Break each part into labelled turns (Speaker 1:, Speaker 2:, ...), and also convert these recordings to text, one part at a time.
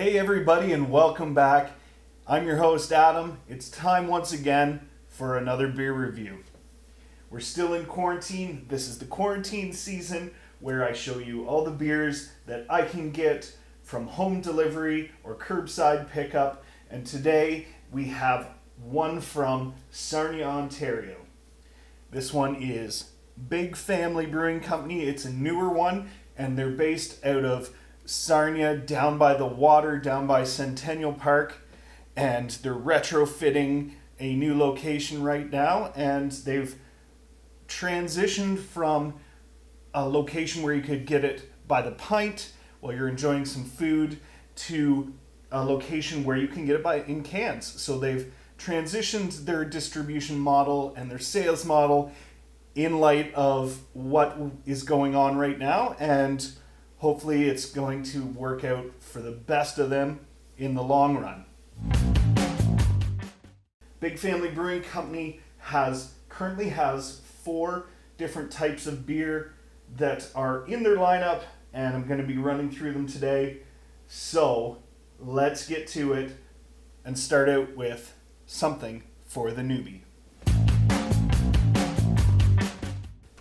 Speaker 1: Hey everybody and welcome back. I'm your host Adam. It's time once again for another beer review. We're still in quarantine. This is the quarantine season where I show you all the beers that I can get from home delivery or curbside pickup. And today we have one from Sarnia, Ontario. This one is Big Family Brewing Company. It's a newer one and they're based out of Sarnia, down by the water, down by Centennial Park, and they're retrofitting a new location right now, and they've transitioned from a location where you could get it by the pint while you're enjoying some food to a location where you can get it in cans. So they've transitioned their distribution model and their sales model in light of what is going on right now, and hopefully it's going to work out for the best of them in the long run. Big Family Brewing Company currently has 4 different types of beer that are in their lineup, and I'm going to be running through them today. So let's get to it and start out with something for the newbie.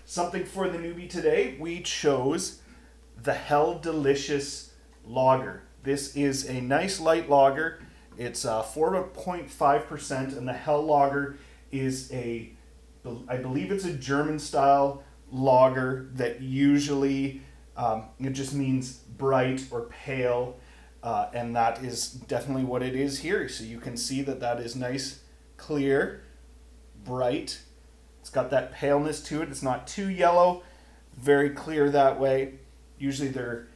Speaker 1: Something for the newbie today, we chose the Hell Delicious Lager. This is a nice light lager. It's 4.5%, and the Hell Lager is I believe it's a German style lager that usually it just means bright or pale, and that is definitely what it is here. So you can see that is nice, clear, bright. It's got that paleness to it. It's not too yellow, very clear that way. Usually they're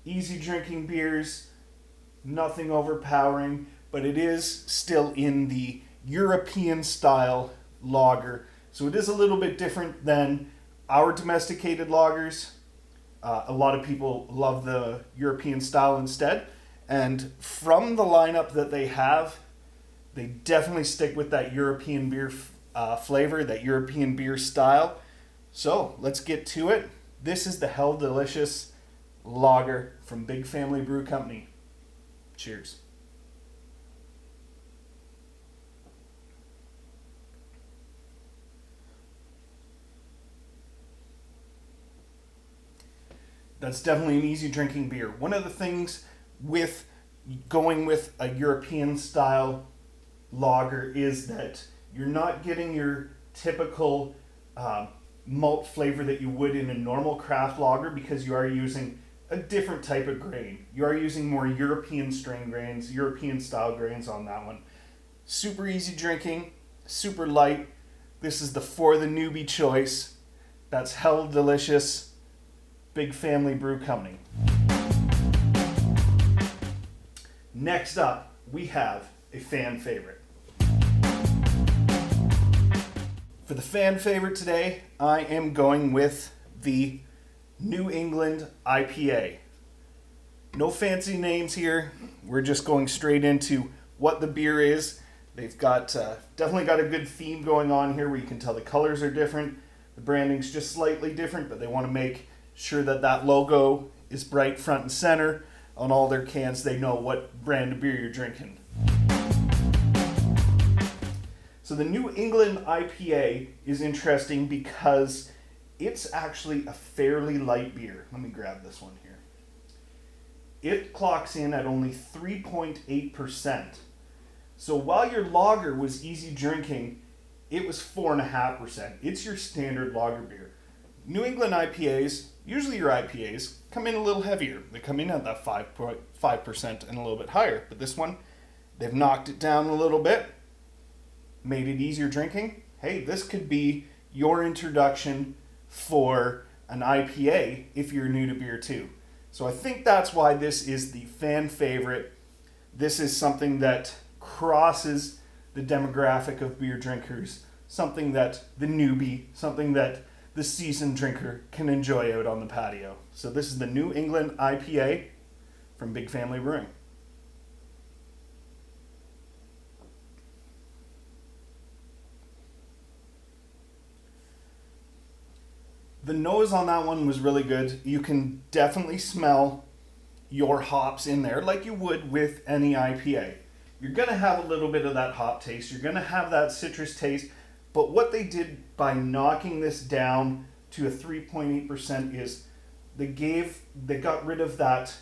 Speaker 1: easy drinking beers, nothing overpowering, but it is still in the European style lager. So it is a little bit different than our domesticated lagers. A lot of people love the European style instead. And from the lineup that they have, they definitely stick with that European beer flavor, that European beer style. So let's get to it. This is the Hell Delicious Lager from Big Family Brew Company. Cheers. That's definitely an easy drinking beer. One of the things with going with a European style lager is that you're not getting your typical malt flavor that you would in a normal craft lager, because you are using a different type of grain. You are using more European strain grains, European style grains on that one. Super easy drinking, super light. This is the for the newbie choice. That's Hell Delicious, Big Family Brew Company. Next up, we have a fan favorite. For the fan favorite today, I am going with the New England IPA. No fancy names here. We're just going straight into what the beer is. They've got definitely got a good theme going on here where you can tell the colors are different. The branding's just slightly different, but they want to make sure that logo is bright front and center on all their cans. They know what brand of beer you're drinking. So the New England IPA is interesting because it's actually a fairly light beer. Let me grab this one here. It clocks in at only 3.8%. So while your lager was easy drinking, it was 4.5%. It's your standard lager beer. New England IPAs, usually your IPAs, come in a little heavier. They come in at that 5.5% and a little bit higher. But this one, they've knocked it down a little bit, made it easier drinking. Hey, this could be your introduction for an IPA if you're new to beer too. So I think that's why this is the fan favorite. This is something that crosses the demographic of beer drinkers, something that the newbie, something that the seasoned drinker can enjoy out on the patio. So this is the New England IPA from Big Family Brewing. The nose on that one was really good. You can definitely smell your hops in there like you would with any IPA. You're going to have a little bit of that hop taste. You're going to have that citrus taste. But what they did by knocking this down to a 3.8% is they got rid of that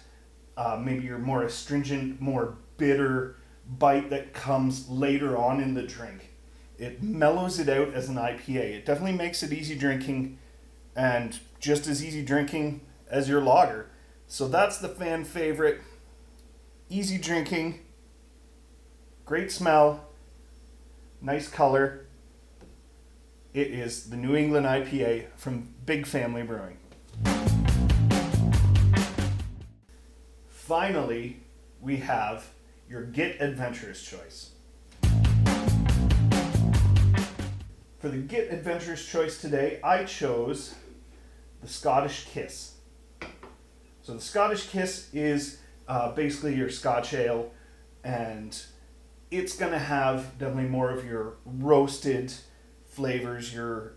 Speaker 1: maybe your more astringent, more bitter bite that comes later on in the drink. It mellows it out as an IPA. It definitely makes it easy drinking, and just as easy drinking as your lager. So that's the fan favorite. Easy drinking, great smell, nice color. It is the New England IPA from Big Family Brewing. Finally, we have your Get Adventurous choice. For the Get Adventurous choice today, I chose the Scottish Kiss. So the Scottish Kiss is basically your Scotch ale, and it's going to have definitely more of your roasted flavors, your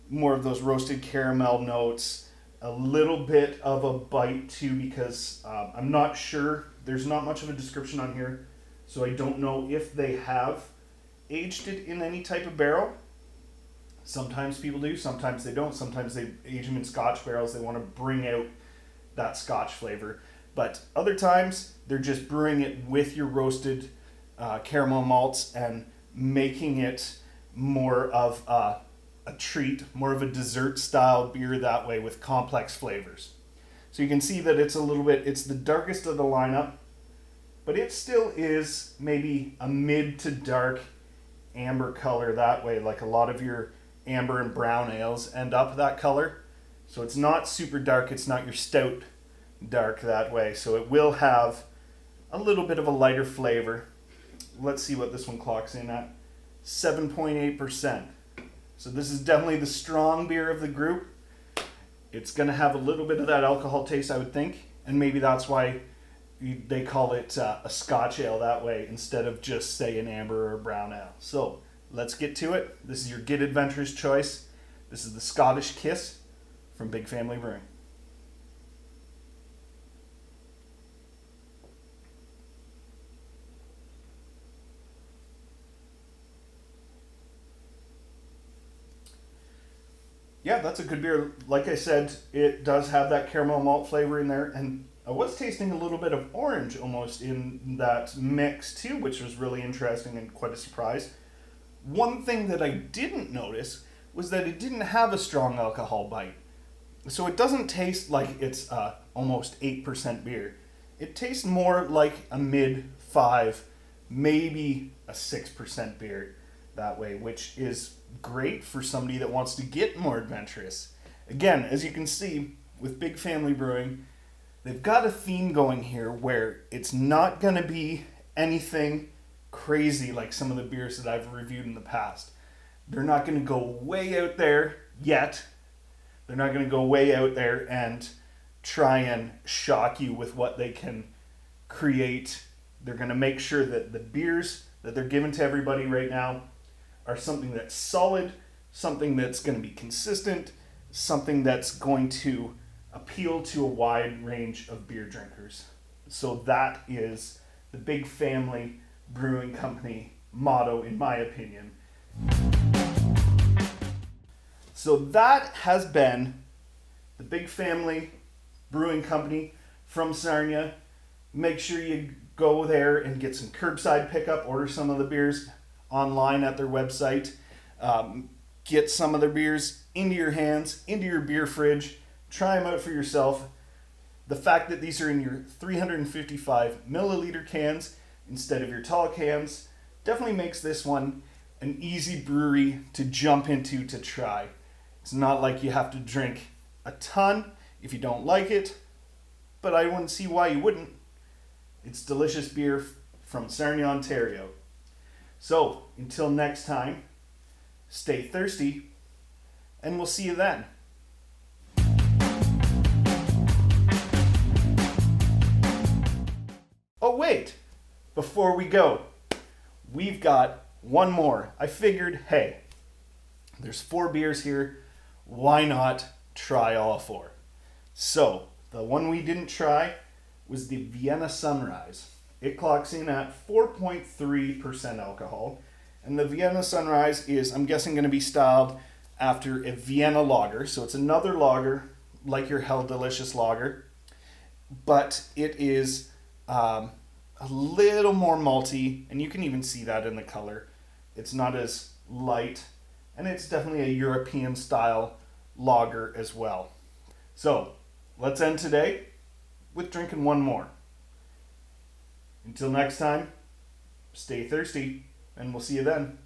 Speaker 1: more of those roasted caramel notes, a little bit of a bite too, because I'm not sure, there's not much of a description on here, so I don't know if they have aged it in any type of barrel. Sometimes people do, sometimes they don't. Sometimes they age them in Scotch barrels. They want to bring out that Scotch flavor. But other times, they're just brewing it with your roasted caramel malts and making it more of a treat, more of a dessert style beer that way with complex flavors. So you can see that it's the darkest of the lineup, but it still is maybe a mid to dark amber color that way, like a lot of your amber and brown ales end up that color. So it's not super dark, it's not your stout dark that way. So it will have a little bit of a lighter flavor. Let's see what this one clocks in at. 7.8%. So this is definitely the strong beer of the group. It's going to have a little bit of that alcohol taste, I would think, and maybe that's why they call it a Scotch ale that way instead of just, say, an amber or a brown ale. So let's get to it. This is your Get Adventurous choice. This is the Scottish Kiss from Big Family Brewing. Yeah, that's a good beer. Like I said, it does have that caramel malt flavor in there, and I was tasting a little bit of orange almost in that mix too, which was really interesting and quite a surprise. One thing that I didn't notice was that it didn't have a strong alcohol bite. So it doesn't taste like it's almost 8% beer. It tastes more like a mid-5, maybe a 6% beer that way, which is great for somebody that wants to get more adventurous. Again, as you can see, with Big Family Brewing, they've got a theme going here where it's not going to be anything crazy like some of the beers that I've reviewed in the past. They're not going to go way out there yet. They're not going to go way out there and try and shock you with what they can create. They're going to make sure that the beers that they're giving to everybody right now are something that's solid, something that's going to be consistent, something that's going to appeal to a wide range of beer drinkers. So that is the Big Family Brewing Company motto, in my opinion. So that has been the Big Family Brewing Company from Sarnia. Make sure you go there and get some curbside pickup, order some of the beers online at their website. Get some of their beers into your hands, into your beer fridge. Try them out for yourself. The fact that these are in your 355 milliliter cans instead of your tall cans definitely makes this one an easy brewery to jump into to try. It's not like you have to drink a ton if you don't like it, but I wouldn't see why you wouldn't. It's delicious beer from Sarnia, Ontario. So, until next time, stay thirsty, and we'll see you then. Oh wait, before we go, we've got one more. I figured, hey, there's 4 beers here, why not try all 4? So, The one we didn't try was the Vienna Sunrise. It clocks in at 4.3% alcohol. And the Vienna Sunrise is, I'm guessing, going to be styled after a Vienna lager. So it's another lager, like your Hell Delicious lager. But it is a little more malty, and you can even see that in the color. It's not as light, and it's definitely a European style lager as well. So let's end today with drinking one more. Until next time, stay thirsty, and we'll see you then.